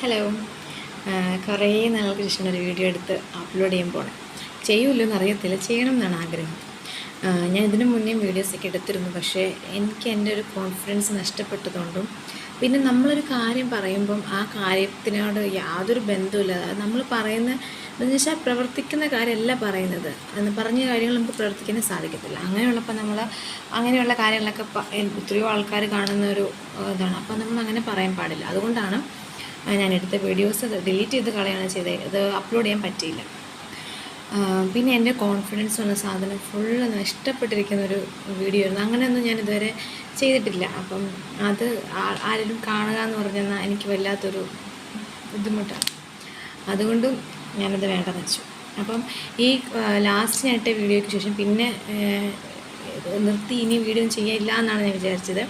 Hello. കുറേ നാൾക്ക് ശേഷം ഒരു വീഡിയോ എടുത്ത് അപ്ലോഡ് ചെയ്യാൻ പോകണം. ചെയ്യുമല്ലോ എന്നറിയത്തില്ല, ചെയ്യണം എന്നാണ് ആഗ്രഹം. ഞാൻ ഇതിനു മുന്നേ വീഡിയോസൊക്കെ എടുത്തിരുന്നു. പക്ഷേ എനിക്ക് എൻ്റെ ഒരു കോൺഫിഡൻസ് നഷ്ടപ്പെട്ടതുകൊണ്ടും പിന്നെ നമ്മളൊരു കാര്യം പറയുമ്പം ആ കാര്യത്തിനോട് യാതൊരു ബന്ധവുമില്ല. നമ്മൾ പറയുന്ന എന്ന് വെച്ചാൽ പ്രവർത്തിക്കുന്ന കാര്യമല്ല പറയുന്നത്. പറഞ്ഞ കാര്യങ്ങൾ നമുക്ക് പ്രവർത്തിക്കാൻ സാധിക്കത്തില്ല. അങ്ങനെയുള്ളപ്പോൾ നമ്മൾ അങ്ങനെയുള്ള കാര്യങ്ങളൊക്കെ എത്രയോ ആൾക്കാർ കാണുന്ന ഒരു ഇതാണ്. അപ്പോൾ നമ്മൾ അങ്ങനെ പറയാൻ പാടില്ല. അതുകൊണ്ടാണ് ഞാനെടുത്ത വീഡിയോസ് ഡിലീറ്റ് ചെയ്ത് കളയാണ് ചെയ്തത്. ഇത് അപ്ലോഡ് ചെയ്യാൻ പറ്റിയില്ല. പിന്നെ എൻ്റെ കോൺഫിഡൻസ് എന്ന സാധനം ഫുള്ള് നഷ്ടപ്പെട്ടിരിക്കുന്നൊരു വീഡിയോ ആയിരുന്നു. അങ്ങനെയൊന്നും ഞാൻ ഇതുവരെ ചെയ്തിട്ടില്ല. അപ്പം അത് ആരെങ്കിലും കാണുക എന്ന് പറഞ്ഞാൽ എനിക്ക് വല്ലാത്തൊരു ബുദ്ധിമുട്ടാണ്. അതുകൊണ്ടും ഞാനത് വേണ്ടെന്ന് വെച്ചു. അപ്പം ഈ ലാസ്റ്റ് ഞാൻ ഇട്ട വീഡിയോയ്ക്ക് ശേഷം പിന്നെ നിർത്തി ഇനി വീഡിയോ ചെയ്യില്ല എന്നാണ് ഞാൻ വിചാരിച്ചത്.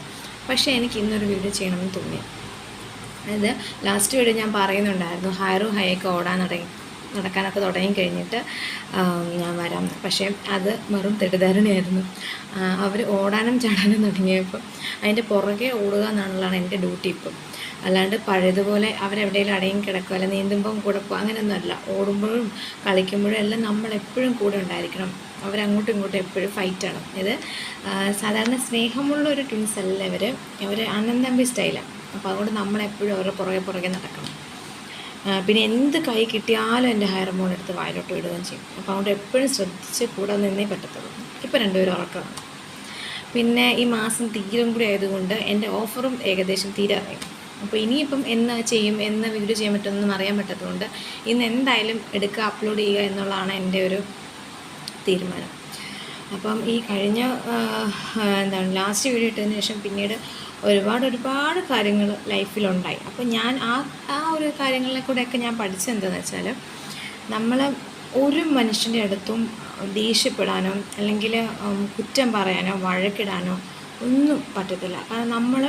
പക്ഷേ എനിക്ക് ഇന്നൊരു വീഡിയോ ചെയ്യണമെന്ന് തോന്നി. അതായത് ലാസ്റ്റ് വീഡിയോ ഞാൻ പറയുന്നുണ്ടായിരുന്നു ഹയറും ഹൈയൊക്കെ നടക്കാനൊക്കെ തുടങ്ങിക്കഴിഞ്ഞിട്ട് ഞാൻ വരാം. പക്ഷേ അത് വെറും തെറ്റിദ്ധാരണയായിരുന്നു. അവർ ഓടാനും ചാടാനും തുടങ്ങിയപ്പോൾ അതിൻ്റെ പുറകെ ഓടുക എന്നുള്ളതാണ് എൻ്റെ ഡ്യൂട്ടി ഇപ്പം. അല്ലാണ്ട് പഴയതുപോലെ അവരെവിടെയെങ്കിലും അടങ്ങി കിടക്കുക അല്ല നീന്തുമ്പം കൂടെ പോകുക അങ്ങനെയൊന്നുമല്ല. ഓടുമ്പോഴും കളിക്കുമ്പോഴും എല്ലാം നമ്മളെപ്പോഴും കൂടെ ഉണ്ടായിരിക്കണം. അവരങ്ങോട്ടും ഇങ്ങോട്ടും എപ്പോഴും ഫൈറ്റാണ്. ഇത് സാധാരണ സ്നേഹമുള്ള ഒരു ട്വിൻസ് അല്ല അവർ അണ്ണൻ തമ്പി സ്റ്റൈലാണ്. അപ്പോൾ അതുകൊണ്ട് നമ്മളെപ്പോഴും അവരുടെ പുറകെ നടക്കണം. പിന്നെ എന്ത് കൈ കിട്ടിയാലും എൻ്റെ ഹെയർ മോൺ എടുത്ത് വായിലോട്ട് ഇടുകയും ചെയ്യും. അപ്പോൾ അതുകൊണ്ട് എപ്പോഴും ശ്രദ്ധിച്ച് കൂടെ നിന്നേ പറ്റത്തുള്ളൂ. ഇപ്പോൾ രണ്ടുപേരും ഉറക്കമാണ്. പിന്നെ ഈ മാസം തീരും കൂടി ആയതുകൊണ്ട് എൻ്റെ ഓഫറും ഏകദേശം തീരാറായി. അപ്പോൾ ഇനിയിപ്പം എന്ന് ചെയ്യും, എന്ന് വീഡിയോ ചെയ്യാൻ പറ്റുമെന്നൊന്നും അറിയാൻ പറ്റാത്തതുകൊണ്ട് ഇന്ന് എന്തായാലും എടുക്കുക, അപ്ലോഡ് ചെയ്യുക എന്നുള്ളതാണ് എൻ്റെ ഒരു തീരുമാനം. അപ്പം ഈ കഴിഞ്ഞ ലാസ്റ്റ് വീഡിയോ ഇട്ടതിന് ശേഷം പിന്നീട് ഒരുപാട് കാര്യങ്ങൾ ലൈഫിലുണ്ടായി. അപ്പോൾ ഞാൻ ആ ഒരു കാര്യങ്ങളെ കൂടെയൊക്കെ ഞാൻ പഠിച്ചെന്താണെന്ന് വെച്ചാൽ നമ്മൾ ഒരു മനുഷ്യൻ്റെ അടുത്തും ദേഷ്യപ്പെടാനോ അല്ലെങ്കിൽ കുറ്റം പറയാനോ വഴക്കിടാനോ ഒന്നും പറ്റത്തില്ല. കാരണം നമ്മൾ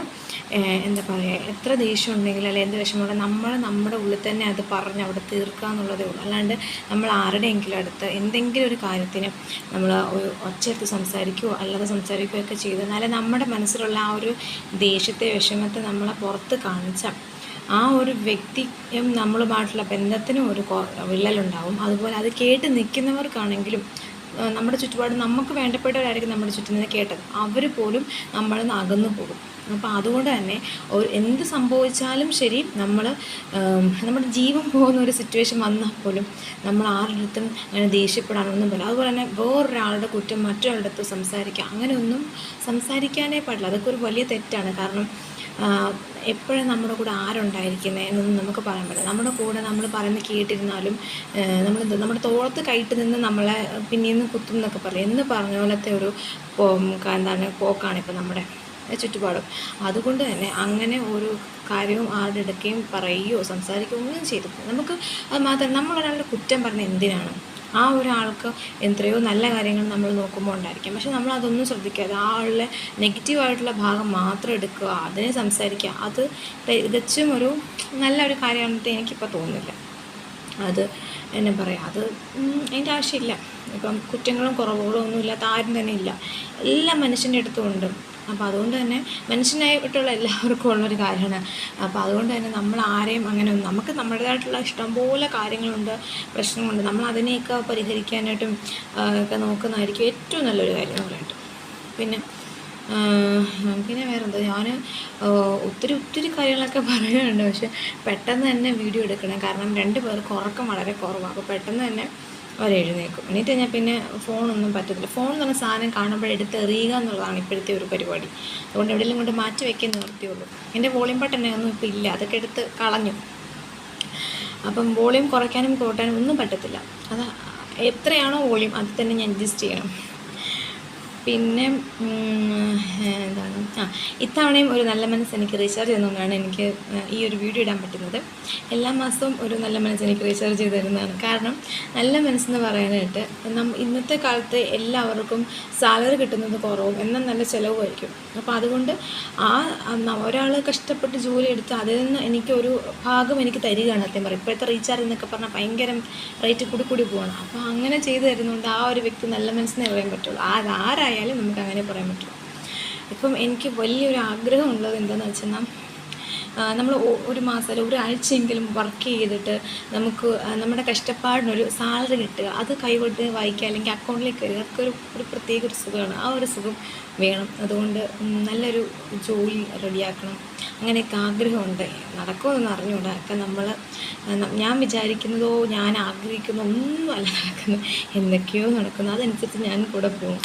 എന്താ പറയുക, എത്ര ദേഷ്യം ഉണ്ടെങ്കിലും അല്ലെങ്കിൽ എന്ത് വിഷമമുണ്ടെങ്കിൽ നമ്മുടെ ഉള്ളിൽ തന്നെ അത് പറഞ്ഞ് അവിടെ തീർക്കുക എന്നുള്ളതേ ഉള്ളൂ. അല്ലാണ്ട് നമ്മൾ ആരുടെയെങ്കിലും അടുത്ത് എന്തെങ്കിലും ഒരു കാര്യത്തിന് നമ്മൾ ഒരു ഒച്ചയെടുത്ത് സംസാരിക്കുകയോ അല്ലാതെ സംസാരിക്കുകയോ ഒക്കെ ചെയ്തെന്നാൽ നമ്മുടെ മനസ്സിലുള്ള ആ ഒരു ദേഷ്യത്തെ വിഷമത്തെ നമ്മളെ പുറത്ത് കാണിച്ചാൽ ആ ഒരു വ്യക്തിയും നമ്മളുമായിട്ടുള്ള ബന്ധത്തിനും ഒരു വിള്ളലുണ്ടാവും. അതുപോലെ അത് കേട്ട് നിൽക്കുന്നവർക്കാണെങ്കിലും നമ്മുടെ ചുറ്റുപാട് നമുക്ക് വേണ്ടപ്പെട്ടവരായിരിക്കും നമ്മുടെ ചുറ്റും നിന്ന് കേട്ടത്, അവർ പോലും നമ്മളിൽ നിന്ന് അകന്നു പോകും. അപ്പോൾ അതുകൊണ്ട് തന്നെ എന്ത് സംഭവിച്ചാലും ശരി നമ്മുടെ ജീവൻ പോകുന്ന ഒരു സിറ്റുവേഷൻ വന്നാൽ പോലും നമ്മൾ ആരുടെ അടുത്തും അങ്ങനെ ദേഷ്യപ്പെടാനൊന്നും പറ്റില്ല. അതുപോലെ തന്നെ വേറൊരാളുടെ കുറ്റം മറ്റൊരാളുടെ അടുത്ത് സംസാരിക്കുക അങ്ങനെയൊന്നും സംസാരിക്കാനേ പാടില്ല. അതൊക്കെ ഒരു വലിയ തെറ്റാണ്. കാരണം എപ്പോഴും നമ്മുടെ കൂടെ ആരുണ്ടായിരിക്കുന്നത് എന്നൊന്നും നമുക്ക് പറയാൻ പറ്റില്ല. നമ്മുടെ കൂടെ നമ്മൾ പറയുന്നത് കേട്ടിരുന്നാലും നമ്മുടെ തോളത്ത് കയറ്റി നിന്ന് നമ്മളെ പിന്നീന്ന് കുത്തും എന്നൊക്കെ പറയും. എന്ന് പറഞ്ഞ പോലത്തെ ഒരു പോക്കാണ് ഇപ്പം നമ്മുടെ ചുറ്റുപാടും. അതുകൊണ്ട് തന്നെ അങ്ങനെ ഒരു കാര്യവും ആരുടെ ഇടയ്ക്കും പറയുകയോ സംസാരിക്കുകയോ ഒന്നും ചെയ്തിട്ടില്ല. നമുക്ക് അത് മാത്രം നമ്മളൊരാളുടെ കുറ്റം പറഞ്ഞ എന്തിനാണ്? ആ ഒരാൾക്ക് എത്രയോ നല്ല കാര്യങ്ങൾ നമ്മൾ നോക്കുമ്പോൾ ഉണ്ടായിരിക്കാം. പക്ഷെ നമ്മൾ അതൊന്നും ശ്രദ്ധിക്കാതെ ആ ആളുടെ നെഗറ്റീവായിട്ടുള്ള ഭാഗം മാത്രം എടുക്കുക, അതിനെ സംസാരിക്കുക, അത് തികച്ചും ഒരു നല്ലൊരു കാര്യമാണെന്ന് എനിക്കിപ്പോൾ തോന്നുന്നില്ല. അത് എന്നാ പറയുക, അത് അതിൻ്റെ ആവശ്യമില്ല. ഇപ്പം കുറ്റങ്ങളും കുറവുകളും ഒന്നും ഇല്ലാത്ത ആരും തന്നെ ഇല്ല. എല്ലാ മനുഷ്യൻ്റെ അടുത്തും ഉണ്ട്. അപ്പോൾ അതുകൊണ്ട് തന്നെ മനുഷ്യനായിട്ടുള്ള എല്ലാവർക്കും ഉള്ളൊരു കാര്യമാണ്. അപ്പോൾ അതുകൊണ്ട് തന്നെ നമ്മൾ ആരെയും അങ്ങനെ നമുക്ക് നമ്മുടേതായിട്ടുള്ള ഇഷ്ടംപോലെ കാര്യങ്ങളുണ്ട്, പ്രശ്നങ്ങളുണ്ട്. നമ്മൾ അതിനെയൊക്കെ പരിഹരിക്കാനായിട്ടും ഒക്കെ നോക്കുന്നതായിരിക്കും ഏറ്റവും നല്ലൊരു കാര്യം എന്ന് പറഞ്ഞിട്ട്. പിന്നെ വേറെന്താ, ഞാൻ ഒത്തിരി കാര്യങ്ങളൊക്കെ പറയാനുണ്ട്. പക്ഷെ പെട്ടെന്ന് തന്നെ വീഡിയോ എടുക്കണം. കാരണം 2 പേർക്ക് ഉറക്കം വളരെ കുറവാണ്. അപ്പോൾ പെട്ടെന്ന് തന്നെ എഴുന്നേക്കും. എന്നിട്ട് ഞാൻ പിന്നെ ഫോണൊന്നും പറ്റത്തില്ല. ഫോൺ എന്ന് പറഞ്ഞ സാധനം കാണുമ്പോൾ എടുത്തെറിയുക എന്നുള്ളതാണ് ഇപ്പോഴത്തെ ഒരു പരിപാടി. അതുകൊണ്ട് എവിടെയെങ്കിലും കൊണ്ട് മാറ്റി വയ്ക്കാൻ നിർത്തിയുള്ളൂ. എൻ്റെ വോളിയം ബട്ടൺ ഒന്നും ഇപ്പോൾ ഇല്ല, അതൊക്കെ എടുത്ത് കളഞ്ഞു. അപ്പം വോളിയം കുറയ്ക്കാനും കൂട്ടാനും ഒന്നും പറ്റത്തില്ല. അത് എത്രയാണോ വോളിയം അത് തന്നെ ഞാൻ അഡ്ജസ്റ്റ് ചെയ്യണം. പിന്നെ ഇത്തവണയും ഒരു നല്ല മനസ്സ് എനിക്ക് റീചാർജ് ചെയ്യുന്നതുകൊണ്ടാണ് എനിക്ക് ഈ ഒരു വീഡിയോ ഇടാൻ പറ്റുന്നത്. എല്ലാ മാസവും ഒരു നല്ല മനസ്സ് എനിക്ക് റീചാർജ് ചെയ്ത് തരുന്നതാണ്. കാരണം നല്ല മനസ്സെന്ന് പറയാനായിട്ട് ഇന്നത്തെ കാലത്ത് എല്ലാവർക്കും സാലറി കിട്ടുന്നത് കുറവും എന്നാൽ നല്ല ചിലവുമായിരിക്കും. അപ്പോൾ അതുകൊണ്ട് ഒരാൾ കഷ്ടപ്പെട്ട് ജോലി എടുത്ത് അതിൽ നിന്ന് എനിക്കൊരു ഭാഗം എനിക്ക് തരികയാണ്. സത്യം പറയും ഇപ്പോഴത്തെ റീചാർജ് എന്നൊക്കെ പറഞ്ഞാൽ ഭയങ്കര റേറ്റ് കൂടി പോകണം. അപ്പോൾ അങ്ങനെ ചെയ്തു തരുന്നതുകൊണ്ട് ആ ഒരു വ്യക്തി നല്ല മനസ്സിനെ പറയാൻ പറ്റുള്ളൂ. ആരായാലും നമുക്ക് അങ്ങനെ പറയാൻ പറ്റുള്ളൂ. ഇപ്പം എനിക്ക് വലിയൊരു ആഗ്രഹം ഉള്ളത് എന്താണെന്ന് വെച്ചാൽ നമ്മൾ ഒരു മാസം അല്ലെങ്കിൽ ഒരാഴ്ചയെങ്കിലും വർക്ക് ചെയ്തിട്ട് നമുക്ക് നമ്മുടെ കഷ്ടപ്പാടിനൊരു സാലറി കിട്ടുക, അത് കൈകൊണ്ട് വായിക്കുക അല്ലെങ്കിൽ അക്കൗണ്ടിലേക്ക് വരിക, അതൊക്കെ ഒരു പ്രത്യേക ഒരു സുഖമാണ്. ആ ഒരു സുഖം വേണം. അതുകൊണ്ട് നല്ലൊരു ജോലി റെഡിയാക്കണം, അങ്ങനെയൊക്കെ ആഗ്രഹമുണ്ട്. നടക്കുമെന്ന് അറിഞ്ഞുകൂടാ. ഒക്കെ ഞാൻ വിചാരിക്കുന്നതോ ഞാൻ ആഗ്രഹിക്കുന്നതോ ഒന്നുമല്ല നടക്കുന്നത്, എന്തൊക്കെയോ നടക്കുന്നു. അതനുസരിച്ച് ഞാൻ കൂടെ പോകും.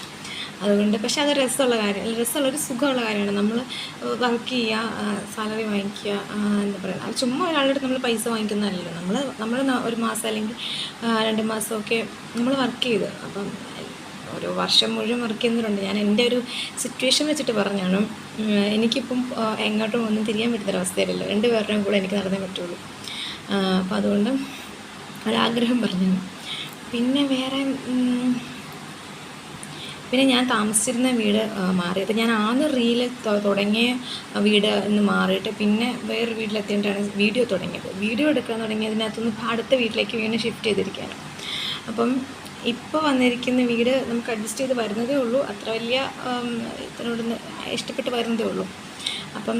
അതുകൊണ്ട് പക്ഷേ അത് രസമുള്ളൊരു സുഖമുള്ള കാര്യമാണ്. നമ്മൾ വർക്ക് ചെയ്യുക, സാലറി വാങ്ങിക്കുക, എന്താ പറയുക, അത് ചുമ്മാ ഒരാളുടെ അടുത്ത് നമ്മൾ പൈസ വാങ്ങിക്കുന്നതല്ലല്ലോ. നമ്മൾ ഒരു മാസം അല്ലെങ്കിൽ 2 മാസമൊക്കെ നമ്മൾ വർക്ക് ചെയ്ത്, അപ്പം ഒരു വർഷം മുഴുവൻ വർക്ക് ചെയ്യുന്നവരുണ്ട്. ഞാൻ എൻ്റെ ഒരു സിറ്റുവേഷൻ വെച്ചിട്ട് പറഞ്ഞാണ്. എനിക്കിപ്പം എങ്ങോട്ടും ഒന്നും തിരിയാൻ പറ്റുന്നൊരവസ്ഥയിലല്ലോ, 2 പേരുടെയും കൂടെ എനിക്ക് നടന്നേ പറ്റുള്ളൂ. അപ്പം അതുകൊണ്ട് ഒരാഗ്രഹം പറഞ്ഞു. പിന്നെ വേറെ ഞാൻ താമസിച്ചിരുന്ന വീട് മാറി. അപ്പം ഞാൻ ആദ്യം റീൽ തുടങ്ങിയ വീട് എന്ന് മാറിയിട്ട് പിന്നെ വേറെ വീട്ടിലെത്തിയിട്ടാണ് വീഡിയോ തുടങ്ങിയത്. വീഡിയോ എടുക്കാൻ തുടങ്ങിയതിനകത്തുനിന്ന് അടുത്ത വീട്ടിലേക്ക് വീണ്ടും ഷിഫ്റ്റ് ചെയ്തിരിക്കുകയാണ്. അപ്പം ഇപ്പോൾ വന്നിരിക്കുന്ന വീട് നമുക്ക് അഡ്ജസ്റ്റ് ചെയ്ത് വരുന്നതേ ഉള്ളൂ. അത്ര വലിയ ഇതിനോട് ഇഷ്ടപ്പെട്ട് വരുന്നതേ ഉള്ളൂ. അപ്പം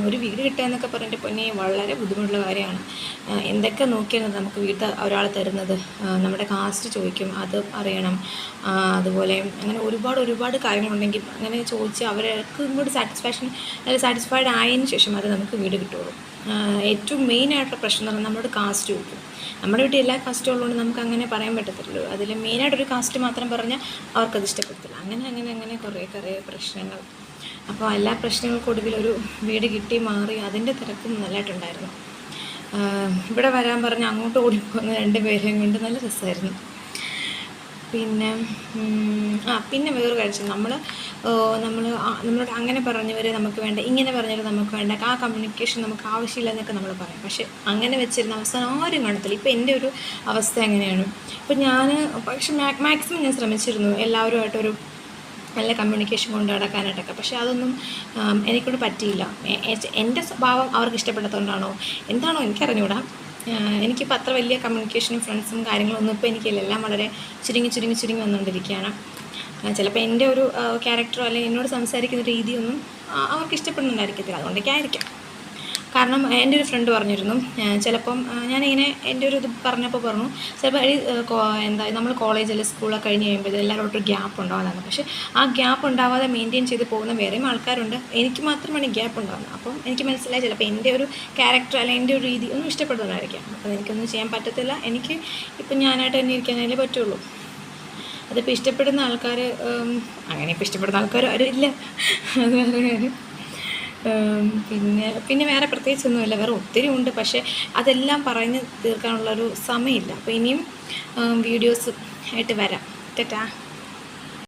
ഒരു വീട് കിട്ടുക എന്നൊക്കെ പറഞ്ഞിട്ട് പൊന്നെ വളരെ ബുദ്ധിമുട്ടുള്ള കാര്യമാണ്. എന്തൊക്കെ നോക്കിയാണ് നമുക്ക് വീട്ടിൽ ഒരാൾ തരുന്നത്, നമ്മുടെ കാസ്റ്റ് ചോദിക്കും, അത് അറിയണം. അതുപോലെ അങ്ങനെ ഒരുപാട് കാര്യങ്ങളുണ്ടെങ്കിൽ അങ്ങനെ ചോദിച്ച് അവർക്ക് ഇങ്ങോട്ട് സാറ്റിസ്ഫൈഡ് ആയതിനു ശേഷം അത് നമുക്ക് വീട് കിട്ടുള്ളൂ. ഏറ്റവും മെയിനായിട്ടുള്ള പ്രശ്നം എന്ന് പറഞ്ഞാൽ നമ്മളോട് കാസ്റ്റ് ചോദിക്കും. നമ്മുടെ വീട്ടിൽ എല്ലാ കാസ്റ്റും ഉള്ളതുകൊണ്ട് നമുക്ക് അങ്ങനെ പറയാൻ പറ്റത്തില്ലല്ലോ. അതിൽ മെയിനായിട്ടൊരു കാസ്റ്റ് മാത്രം പറഞ്ഞാൽ അവർക്കത് ഇഷ്ടപ്പെടത്തില്ല. അങ്ങനെ കുറേ പ്രശ്നങ്ങൾ. അപ്പോൾ എല്ലാ പ്രശ്നങ്ങൾക്കൊടുവിൽ ഒരു വീട് കിട്ടി മാറി. അതിൻ്റെ തിരക്കും നല്ലതായിട്ടുണ്ടായിരുന്നു. ഇവിടെ വരാൻ പറഞ്ഞ് അങ്ങോട്ട് ഓടിപ്പോകുന്ന 2 പേരെയും കൊണ്ട് നല്ല രസമായിരുന്നു. പിന്നെ വേറൊരു കാര്യം, നമ്മളോട് അങ്ങനെ പറഞ്ഞവർ നമുക്ക് വേണ്ട, ഇങ്ങനെ പറഞ്ഞവർ നമുക്ക് വേണ്ട, ആ കമ്മ്യൂണിക്കേഷൻ നമുക്ക് ആവശ്യമില്ല എന്നൊക്കെ നമ്മൾ പറയും. പക്ഷെ അങ്ങനെ വെച്ചിരുന്ന അവസാനം ആരും കാണത്തില്ല. ഇപ്പോൾ എൻ്റെ ഒരു അവസ്ഥ എങ്ങനെയാണ്, ഇപ്പോൾ പക്ഷെ മാക്സിമം ഞാൻ ശ്രമിച്ചിരുന്നു എല്ലാവരുമായിട്ടൊരു നല്ല കമ്മ്യൂണിക്കേഷൻ കൊണ്ട് നടക്കാനായിട്ടൊക്കെ. പക്ഷേ അതൊന്നും എനിക്കൊണ്ട് പറ്റിയില്ല. എൻ്റെ സ്വഭാവം അവർക്ക് ഇഷ്ടപ്പെടാത്തതുകൊണ്ടാണോ എന്താണോ എനിക്കറിഞ്ഞൂടാ. എനിക്കിപ്പോൾ അത്ര വലിയ കമ്മ്യൂണിക്കേഷനും ഫ്രണ്ട്സും കാര്യങ്ങളൊന്നും ഇപ്പോൾ എനിക്കില്ല. എല്ലാം വളരെ ചുരുങ്ങി വന്നുകൊണ്ടിരിക്കുകയാണ്. ചിലപ്പോൾ എൻ്റെ ഒരു ക്യാരക്ടറോ അല്ലെങ്കിൽ എന്നോട് സംസാരിക്കുന്ന രീതിയൊന്നും അവർക്ക് ഇഷ്ടപ്പെടുന്നുണ്ടായിരിക്കത്തില്ല. അതുകൊണ്ടൊക്കെ ആയിരിക്കാം. കാരണം എൻ്റെ ഒരു ഫ്രണ്ട് പറഞ്ഞിരുന്നു, ചിലപ്പം ഞാനിങ്ങനെ എൻ്റെ ഒരു ഇത് പറഞ്ഞപ്പോൾ പറഞ്ഞു, ചിലപ്പോൾ നമ്മൾ കോളേജിൽ സ്കൂളൊക്കെ കഴിഞ്ഞ് കഴിയുമ്പോൾ എല്ലാവരോട്ടും ഗ്യാപ്പ് ഉണ്ടാവാതാണ്. പക്ഷേ ആ ഗ്യാപ്പ് ഉണ്ടാവാതെ മെയിൻറ്റെയിൻ ചെയ്ത് പോകുന്ന വേറെയും ആൾക്കാരുണ്ട്. എനിക്ക് മാത്രമാണ് ഗ്യാപ്പ് ഉണ്ടാകുന്നത്. അപ്പം എനിക്ക് മനസ്സിലായി ചിലപ്പോൾ എൻ്റെ ഒരു ക്യാരക്ടർ അല്ലെങ്കിൽ എൻ്റെ ഒരു രീതി ഒന്നും ഇഷ്ടപ്പെടുന്നതായിരിക്കാം. അപ്പോൾ എനിക്കൊന്നും ചെയ്യാൻ പറ്റത്തില്ല. എനിക്ക് ഇപ്പം ഞാനായിട്ട് തന്നെ ഇരിക്കാനേ പറ്റുള്ളൂ. അതിപ്പോൾ ഇഷ്ടപ്പെടുന്ന ആൾക്കാർ അങ്ങനെ ഇപ്പോൾ ഇഷ്ടപ്പെടുന്ന ആൾക്കാർ ആരും ഇല്ല, അത് വേറെ കാര്യം. പിന്നെ വേറെ പ്രത്യേകിച്ചൊന്നുമില്ല. വേറെ ഒത്തിരി ഉണ്ട്, പക്ഷേ അതെല്ലാം പറഞ്ഞ് തീർക്കാനുള്ളൊരു സമയമില്ല. അപ്പോൾ ഇനിയും വീഡിയോസ് ആയിട്ട് വരാം. ടാറ്റാ.